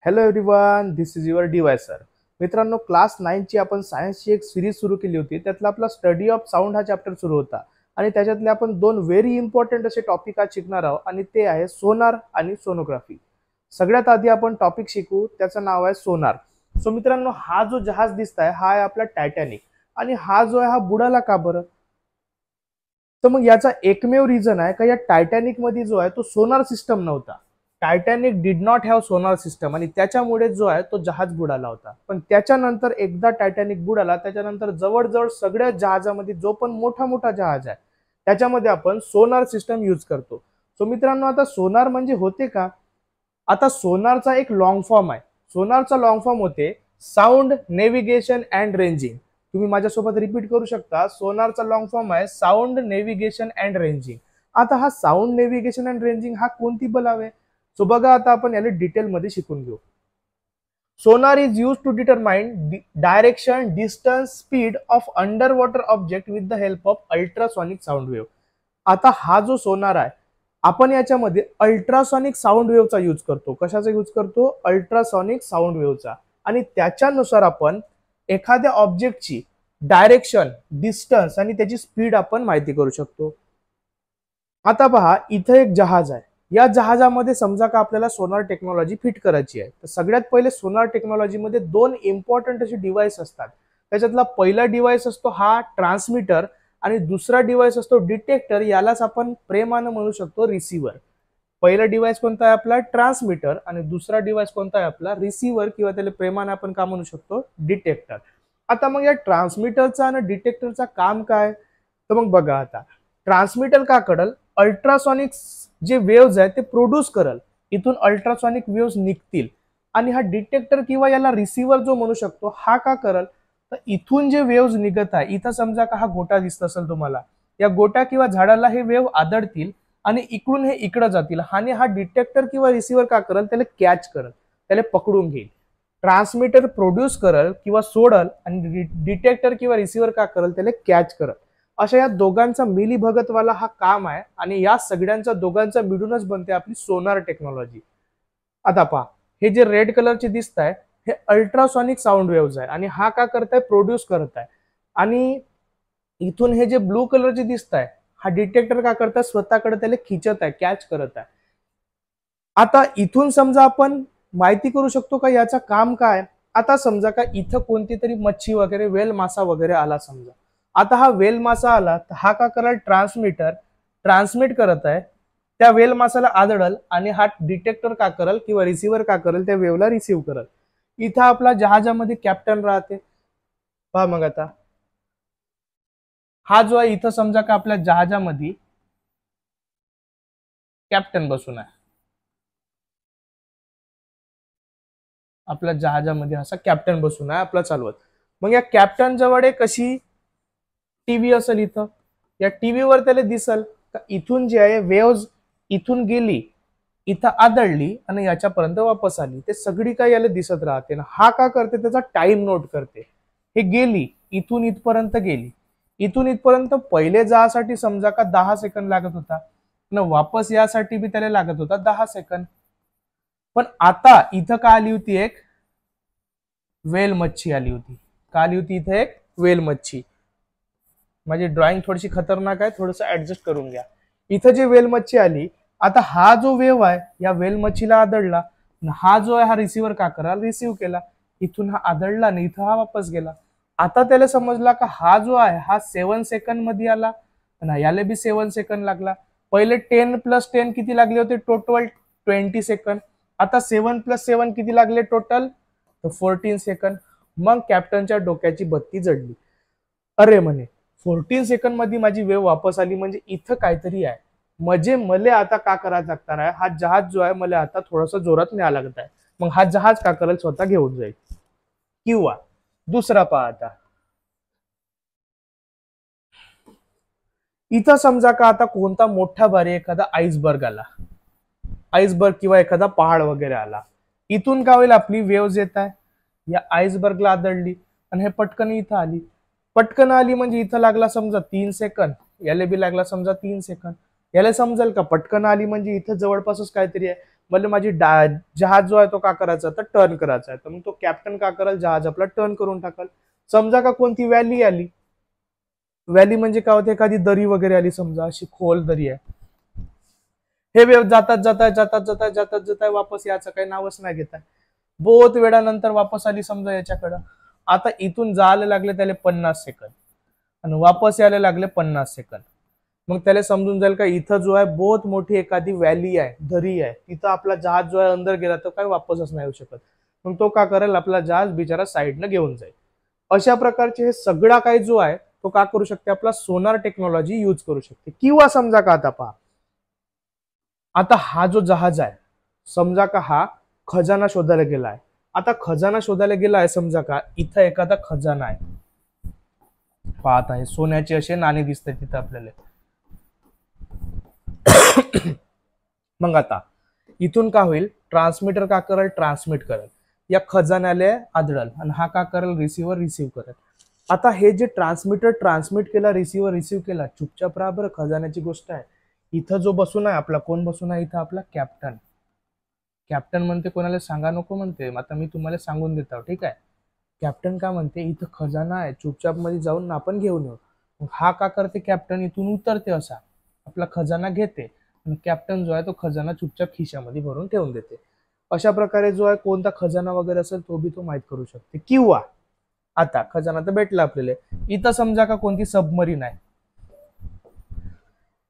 Hello everyone, this is your DY sir. मित्रांनो, class 9 ची आपण सायन्सची एक सिरीज सुरू केली होती. त्यातला आपला स्टडी ऑफ साऊंड हा चॅप्टर सुरू होता आणि त्याच्यातले आपण दोन व्हेरी इम्पॉर्टंट असे टॉपिक आज शिकणार आहोत आणि ते आहे सोनार आणि सोनोग्राफी. सगळ्यात आधी आपण टॉपिक शिकू, त्याचं नाव आहे सोनार. सो मित्रांनो, हा जो जहाज दिसताय हा आहे आपला टायटॅनिक आणि हा जो आहे हा बुडाला का बरं? तर मग याचा एकमेव रिझन आहे का या टायटॅनिक मध्ये जो आहे तो सोनार सिस्टम नव्हता. Titanic did not have sonar system आणि त्याच्यामुळे जो आहे तो जहाज बुडाला होता. पण त्याच्यानंतर एकदा टायटॅनिक बुडाला त्याच्यानंतर जवळजवळ सगळ्या जहाजामध्ये जो पण मोठा मोठा जहाज आहे त्याच्यामध्ये आपण सोनार सिस्टम यूज करतो. सो मित्रांनो, आता सोनार म्हणजे होते का? आता सोनारचा एक लॉंग फॉर्म आहे. सोनारचा लॉंग फॉर्म होते साऊंड नेव्हिगेशन अँड रेंजिंग. तुम्ही माझ्यासोबत रिपीट करू शकता. सोनारचा लॉंग फॉर्म आहे साऊंड नेव्हिगेशन अँड रेंजिंग. आता हा साऊंड नेव्हिगेशन अँड रेंजिंग हा कोणती बलावे? सो बघा, आता आपण याला डिटेल मध्ये शिकून घेऊ. Sonar is use to determine direction, distance, speed of under water object with the help of ultrasonic sound wave. आता हा जो सोनार आहे आपण याच्यामध्ये अल्ट्रासॉनिक साऊंड वेव्हचा यूज करतो. कशाचा यूज करतो? अल्ट्रासॉनिक साऊंड वेव्हचा. आणि त्याच्यानुसार आपण एखाद्या ऑब्जेक्टची डायरेक्शन, डिस्टन्स आणि त्याची स्पीड आपण माहिती करू शकतो. आता पहा, इथे एक जहाज आहे. या जहाजामध्ये समजा का आपल्याला सोनार टेक्नॉलॉजी फिट करायची आहे, तर सगळ्यात पहिले सोनार टेक्नॉलॉजीमध्ये दोन इम्पॉर्टंट असे डिव्हाइस असतात. त्याच्यातला पहिला डिव्हाइस असतो हा ट्रान्समीटर आणि दुसरा डिव्हाइस असतो डिटेक्टर. यालाच आपण प्रेमानं म्हणू शकतो रिसिव्हर. पहिला डिव्हाइस कोणता आहे आपला? ट्रान्समीटर. आणि दुसरा डिव्हाइस कोणता आहे आपला? रिसिव्हर, किंवा त्याला प्रेमानं आपण का म्हणू शकतो? डिटेक्टर. आता मग या ट्रान्समीटरचा आणि डिटेक्टरचा काम काय? तर मग बघा, आता ट्रान्समीटर का करल? अल्ट्रासॉनिक जे वेव्हज आहेत ते प्रोड्यूस करल. इथून अल्ट्रासॉनिक वेव्हज निघतील. आणि हा डिटेक्टर किंवा याला रिसिव्हर जो म्हणू शकतो हा का करल? तर इथून जे वेव्हज निघत आहे, इथं समजा का हा गोटा दिसत असेल तुम्हाला, या गोट्या किंवा झाडाला हे वेव्ह आदळतील आणि इकडून हे इकडे जातील आणि हा डिटेक्टर किंवा रिसिव्हर का करल? त्याला कॅच करल, त्याला पकडून घेईल. ट्रान्समीटर प्रोड्यूस करल किंवा सोडल आणि डिटेक्टर किंवा रिसिव्हर का करल? त्याला कॅच करल. अशा या दोघांचा मिलीभगतवाला हा काम आहे आणि या सगळ्यांचा दोघांचा मिळूनच बनते आपली सोनार टेक्नॉलॉजी. आता पहा, हे जे रेड कलरचे दिसत आहे हे अल्ट्रासॉनिक साऊंड वेव्हज आहे आणि हा का करताय? प्रोड्यूस करत आहे. आणि इथून हे जे ब्लू कलरचे दिसत आहे हा डिटेक्टर का करताय? स्वतःकडे त्याला खिचत आहे, कॅच करत आहे. आता इथून समजा आपण माहिती करू शकतो का याचा काम काय? आता समजा का इथं कोणती तरी मच्छी वगैरे, वेल मासा वगैरे आला समजा. आता हा वेल मासा आला तर हा का कराल? ट्रान्समीटर ट्रान्समिट करत आहे, त्या वेल मासाला आदळल आणि हा डिटेक्टर का करल किंवा रिसिव्हर का करल? त्या वेवला रिसिव्ह करल. इथं आपला जहाजामध्ये कॅप्टन राहते. पहा मग, आता हा जो आहे इथं समजा का आपल्या जहाजामध्ये कॅप्टन बसून आहे. आपल्या जहाजामध्ये असा कॅप्टन बसून आहे आपला चालवत. मग या कॅप्टन जवळ कशी टीव्ही असेल इथं. या टीव्हीवर त्याला दिसल का इथून जे आहे वेव्हज इथून गेली, इथं आदळली आणि याच्यापर्यंत वापस आली. ते सगळी काय याला दिसत राहते. हा का करते? त्याचा टाइम नोट करते. हे गेली, इथून इथपर्यंत गेली, इथून इथपर्यंत पहिले जासाठी समजा का 10 सेकंद लागत होता न वापस यासाठी बी त्याला लागत होता 10 सेकंद. पण आता इथं का आली होती? एक वेल मच्छी आली होती. का आली होती? इथे एक वेल मच्छी. माझी ड्रॉइंग थोडीशी खतरनाक आहे, थोडस ऍडजस्ट करून घ्या. इथं जे वेल मच्छी आली, आता हा जो वेव आहे या वेल मच्छीला आदळला, हा जो आहे हा रिसिव्हर का करा? रिसिव्ह केला. इथून हा आदळला आणि इथं हा वापस गेला. आता त्याला समजला का हा जो आहे हा 7 सेकंड मध्ये आला आणि याला बी 7 सेकंड लागला. पहिले 10 + 10 किती लागले होते? Total 20 second. आता 7 + 7 किती लागले टोटल? 14 सेकंड. मग कॅप्टनच्या डोक्याची बत्ती जडली. अरे म्हणे, 14 सेकंड मध्ये माझी वेव वापस आली, म्हणजे इथं काहीतरी आहे. म्हणजे मले आता का करायचं लागणार आहे? हा जहाज जो आहे मला आता थोडस जोरात न्याय लागत आहे. मग हा जहाज का करेल? स्वतः घेऊन जाईल. किंवा दुसरा पहा, आता इथं समजा का आता कोणता मोठा भारी एखादा आईसबर्ग आला, आईसबर्ग किंवा एखादा पहाड वगैरे आला. इथून काय होईल? आपली वेव्ह येत आहे, या आईसबर्गला आदळली आणि हे पटकन इथं आली. पटकन आली म्हणजे इथं लागला समजा 3 सेकंद, याला बी लागला समजा 3 सेकंद. याला समजेल का पटकन आली म्हणजे इथं जवळपासच काहीतरी आहे. म्हणजे माझी जहाज जो आहे तो का करायचा तर टर्न करायचा आहे, तर मग तो कॅप्टन का करेल, जहाज आपला टर्न करून टाकल. समजा का कोणती व्हॅली आली, व्हॅली म्हणजे काय होते, एखादी दरी वगैरे आली, समजा अशी खोल दरी आहे, हे वेळ जातात जातात जातात जातात जातात जातात वापस याचं काही नावच नाही घेत आहे. बहुत वेळानंतर वापस आली समजा याच्याकडं. आता इथून जायला लागले त्याला 50 सेकंद आणि वापस यायला लागले 50 सेकंद. मग त्याला समजून जाईल का इथं जो आहे बहुत मोठी एखादी व्हॅली आहे, दरी आहे, तिथं आपला जहाज जो आहे अंदर गेला तर काय वापसच नाही येऊ शकत. मग तो का करेल, आपला जहाज बिचारा साईडनं घेऊन जाईल. अशा प्रकारचे हे सगळा काही जो आहे तो का करू शकते, आपला सोनार टेक्नॉलॉजी यूज करू शकते. किंवा समजा का आता पहा, आता हा जो जहाज आहे, समजा का हा खजाना शोधायला गेला आहे. आता खजाना शोधायला गेला आहे, समजा का इथं एखादा खजाना आहे, पाहत आहे सोन्याचे असे नाणे दिसतात तिथं आपल्याला. मग आता इथून का होईल, ट्रान्समीटर का करेल, ट्रान्समिट करेल या खजान्याला आदळल आणि हा का करेल, रिसिव्हर रिसिव्ह करेल. आता हे जे ट्रान्समीटर ट्रान्समिट केला, रिसिव्हर रिसिव्ह केला, चुपचाप राहा बरं, खजान्याची गोष्ट आहे. इथं जो बसून आहे आपला, कोण बसून आहे इथं, आपला कॅप्टन. कॅप्टन म्हणते कोणाला सांगा नको म्हणते, आता मी तुम्हाला सांगून देतो, ठीक आहे. कॅप्टन का म्हणते, इथं खजाना आहे, चुपचाप मध्ये जाऊन आपण घेऊन येऊ. मग हा का करते, कॅप्टन इथून उतरते, असा आपला खजाना घेते आणि कॅप्टन जो आहे तो खजाना चुपचाप खिशामध्ये भरून ठेवून देते. अशा प्रकारे जो आहे कोणता खजाना वगैरे असेल तो बी तो माहित करू शकते. किंवा आता खजाना तर भेटला आपल्याला, इथं समजा का कोणती सबमरीन आहे.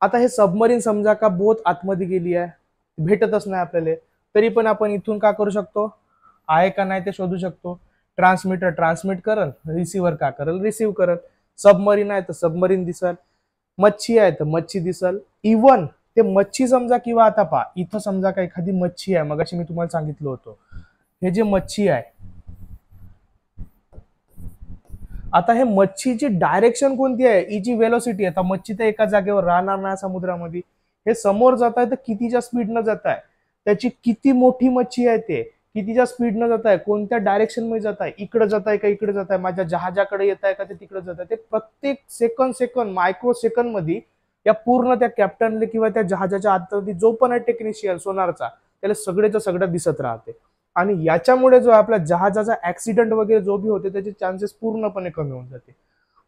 आता हे सबमरीन समजा का बहुत आतमध्ये गेली आहे, भेटतच नाही आपल्याला, तरी पण आपण इथून का करू शकतो, आहे का नाही ते शोधू शकतो. ट्रान्समीटर ट्रान्समिट करल, रिसिव्हर का करल, रिसिव्ह करल. सबमरीन आहे तर सबमरीन दिसल, मच्छी आहे तर मच्छी दिसल. इवन ते मच्छी समजा, किंवा आता पहा इथं समजा का एखादी मच्छी आहे, मगाशी मी तुम्हाला सांगितलं होतं, हे जे मच्छी आहे, आता हे मच्छीची डायरेक्शन कोणती आहे, हिची वेलोसिटी. आता मच्छी तर एका जागेवर राहणार नाही समुद्रामध्ये, हे समोर जात आहे तर कितीच्या स्पीडनं जात आहे, त्याची किती मोठी मच्छी आहे, ते कितीच्या स्पीडनं जात आहे, कोणत्या डायरेक्शन मध्ये जात आहे, इकडे जात आहे का इकडे जात आहे, माझ्या जहाजाकडे येत आहे का ते तिकडे जात आहे, ते प्रत्येक सेकंद सेकंद मायक्रो सेकंद मध्ये या पूर्ण त्या कॅप्टनले किंवा त्या जहाजाच्या आतमध्ये जो पण आहे टेक्निशियन सोनारचा, त्याला सगळेच सगळं दिसत राहते. आणि याच्यामुळे जो आपल्या जहाजाचा ऍक्सिडेंट वगैरे जो भी होते त्याचे चान्सेस पूर्णपणे कमी होऊन जाते.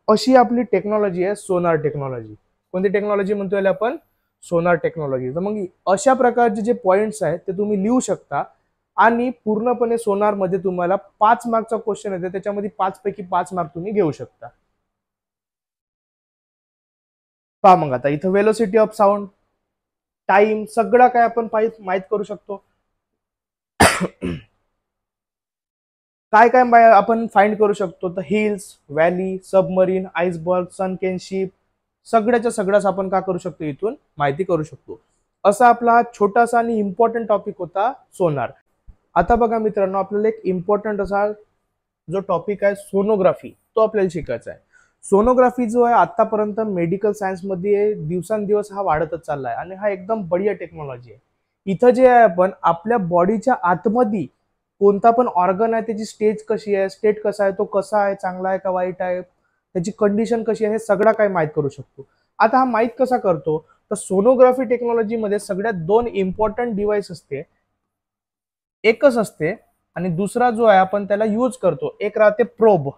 अशी आपली टेक्नॉलॉजी आहे सोनार टेक्नॉलॉजी. कोणती टेक्नॉलॉजी म्हणतोय आपण, सोनार टेक्नॉलॉजी. तर मग अशा प्रकारचे जे पॉइंट्स आहेत ते तुम्ही लिहू शकता आणि पूर्णपणे सोनार मध्ये तुम्हाला 5 मार्कचा क्वेश्चन येते, त्याच्यामध्ये 5 पैकी 5 मार्क तुम्ही घेऊ शकता. पहा मग आता इथं वेलोसिटी ऑफ साऊंड, टाइम, सगळं काय आपण माहित करू शकतो. काय काय आपण फाइंड करू शकतो, तर hills, valley, submarine, iceberg, सनकेन ship, सगळ्याच्या सगळ्याच आपण का करू शकतो, इथून माहिती करू शकतो. असा आपला छोटासा आणि इम्पॉर्टंट टॉपिक होता सोनार. आता बघा मित्रांनो, आपल्याला एक इम्पॉर्टंट असा जो टॉपिक आहे सोनोग्राफी, तो आपल्याला शिकायचा आहे. सोनोग्राफी जो आहे आतापर्यंत मेडिकल सायन्स मध्ये दिवसांदिवस हा वाढतच चालला आहे आणि हा एकदम बढिया टेक्नॉलॉजी आहे. इथं जे आहे आपण आपल्या बॉडीच्या आतमध्ये कोणता पण ऑर्गन आहे, त्याची स्टेज कशी आहे, स्टेट कसा आहे, तो कसा आहे, चांगला आहे का वाईट आहे, त्याची कंडिशन कशी आहे, हे सगळं काय माहित करू शकतो. आता हा माहित कसा करतो, तर सोनोग्राफी टेक्नॉलॉजीमध्ये सगळ्यात 2 इम्पॉर्टंट डिव्हाइस असते. एकच असते आणि दुसरा जो आहे आपण त्याला यूज करतो, एक राहते प्रोब,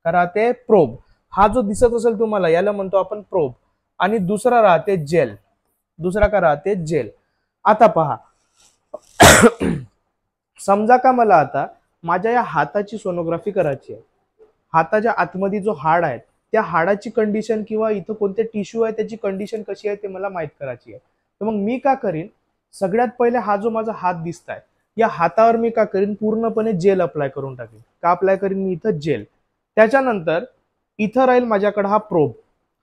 राहते प्रोब, हा जो दिसत असेल तुम्हाला याला म्हणतो आपण प्रोब, आणि दुसरा राहते जेल, दुसरा का राहते जेल. आता पहा, समजा का मला आता माझ्या या हाताची सोनोग्राफी करायची आहे, हाताच्या आतमध्ये जो हाड आहे त्या हाडाची कंडिशन किंवा इथं कोणते टिश्यू आहे त्याची कंडिशन कशी आहे ते मला माहित करायची आहे. तर मग मी का करीन, सगळ्यात पहिले हा जो माझा हात दिसताय या हातावर मी का करीन, पूर्णपणे जेल अप्लाय करून टाकेन. का अप्लाय करीन मी इथं, जेल. त्याच्यानंतर इथं राहील माझ्याकडे हा प्रोब.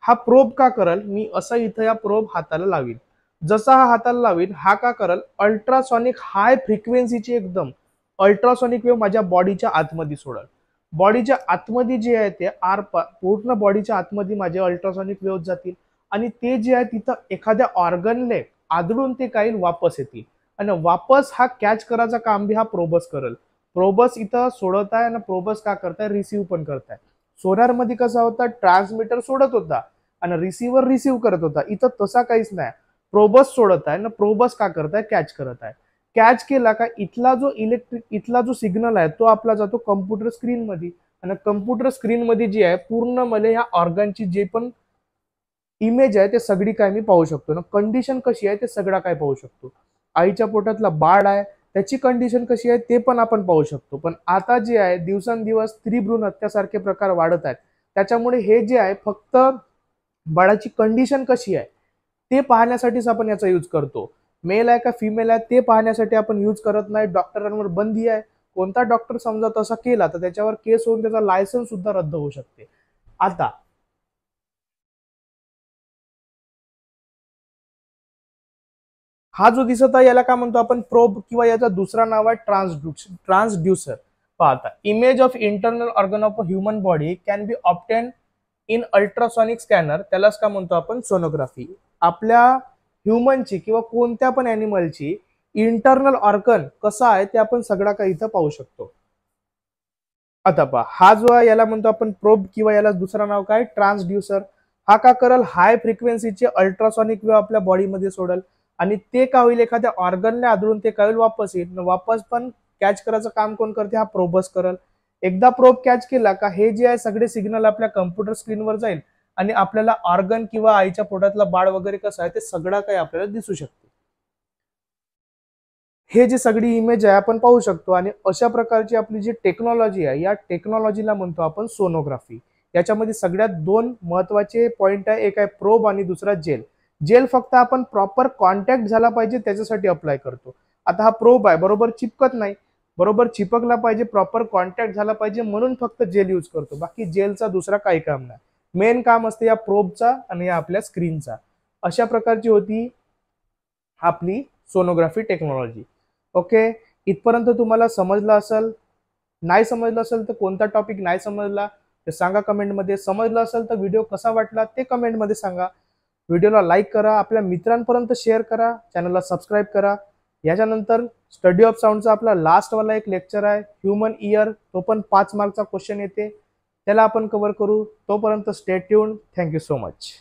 हा प्रोब का करल, मी असं इथं या प्रोब हाताला लावीन. जसा हा हाताला लावीन, हा का करल, अल्ट्रासॉनिक हाय फ्रिक्वेन्सीची एकदम अल्ट्रासॉनिक वेव्ह माझ्या बॉडीच्या आतमध्ये सोडल. बॉडीच्या आतमध्ये जे आहे ते पूर्ण बॉडीच्या आतमध्ये माझे अल्ट्रासॉनिक वेव्ह जातील आणि ते जे आहे तिथं एखाद्या ऑर्गनले आदळून ते काही वापस येतील आणि वापस हा कॅच करायचा काम बी हा प्रोबस करल. प्रोबस इथं सोडत आहे आणि प्रोबस का करताय, रिसिव्ह पण करताय. सोनार मध्ये कसा होता, ट्रान्समीटर सोडत होता आणि रिसिव्हर रिसिव्ह करत होता. इथं तसा काहीच नाही, प्रोबस सोडत आहे ना, प्रोबस का करताय, कॅच करत आहे. कॅच केला का इथला जो सिग्नल आहे तो आपला जातो कम्प्युटर स्क्रीन मध्ये, आणि कम्प्युटर स्क्रीन मध्ये जी आहे पूर्ण मला ह्या ऑर्गनची जे पण इमेज आहे ते सगळी काय मी पाहू शकतो ना, कंडिशन कशी आहे ते सगळं काय पाहू शकतो. आईच्या पोटातला बाळ आहे त्याची कंडिशन कशी आहे ते पण आपण पाहू शकतो. पण आता जे आहे दिवसेंदिवस स्त्री भ्रूण हत्यासारखे प्रकार वाढत आहेत, त्याच्यामुळे हे जे आहे फक्त बाळाची कंडिशन कशी आहे ते पाहण्यासाठीच आपण याचा यूज करतो. मेल आहे का फिमेल आहे ते पाहण्यासाठी आपण यूज करत नाही. डॉक्टरांवर बंदी आहे, कोणता डॉक्टर समजा तसा केला तर त्याच्यावर केस होऊन त्याचा लायसन्स सुद्धा रद्द होऊ शकते. आता हा जो दिसत आहे याला काय म्हणतो आपण, प्रोब, किंवा याचा दुसरा नाव आहे ट्रान्सड्यूसर. पाहता, image of internal organ of a human body can be obtain in ultrasonic scanner, त्यालाच काय म्हणतो आपण सोनोग्राफी. आपल्या ह्युमनची किंवा कोणत्या पण ॲनिमलची इंटरनल ऑर्गन कसा आहे ते आपण सगळा काही इथं पाहू शकतो. आता पहा, हा जो आहे याला म्हणतो आपण प्रोब, किंवा याला दुसरा नाव काय ट्रान्सड्यूसर. हा का करल, हाय फ्रिक्वेन्सीचे अल्ट्रासॉनिक वेव्ह आपल्या बॉडीमध्ये सोडल, आणि ते काय होईल एखाद्या ऑर्गनने आदळून ते काय होईल वापस येईल. वापस पण कॅच करायचं काम कोण करते, हा प्रोबच करल. एकदा प्रोब कॅच केला का हे जे आहे सगळे सिग्नल आपल्या कम्प्युटर स्क्रीनवर जाईल, आणि आपल्याला ऑर्गन किंवा आईच्या पोटातला बाळ वगैरे कसं आहे ते सगळं काही आपल्याला दिसू शकते. हे जे सगळी इमेज आहे आपण पाहू शकतो. आणि अशा प्रकारची आपली जी टेक्नॉलॉजी आहे या टेक्नॉलॉजीला म्हणतो आपण सोनोग्राफी. याच्यामध्ये सगळ्यात दोन महत्वाचे पॉइंट आहे, एक आहे प्रोब आणि दुसरा जेल. जेल फक्त आपण प्रॉपर कॉन्टॅक्ट झाला पाहिजे त्याच्यासाठी अप्लाय करतो. आता हा प्रोब आहे, बरोबर चिपकत नाही, बरोबर चिपकला पाहिजे, प्रॉपर कॉन्टॅक्ट झाला पाहिजे, म्हणून फक्त जेल यूज करतो. बाकी जेलचा दुसरा काही काम नाही. मेन काम असते या प्रोबचा आणि या आपल्या स्क्रीनचा. अशा प्रकारची होती आपली सोनोग्राफी टेक्नॉलॉजी. ओके, इथपर्यंत तुम्हाला समजलं असेल. नाही समजलं असेल तर कोणता टॉपिक नाही समजला ते सांगा कमेंटमध्ये. समजलं असेल तर व्हिडिओ कसा वाटला ते कमेंटमध्ये सांगा. व्हिडिओला लाईक करा, आपल्या मित्रांपर्यंत शेअर करा, चॅनलला सबस्क्राईब करा. याच्यानंतर स्टडी ऑफ साऊंडचा आपला लास्टवाला एक लेक्चर आहे, ह्युमन इयर, तो पण 5 मार्कचा क्वेश्चन येते, त्याला आपण कव्हर करू. तोपर्यंत stay tuned. Thank you so much.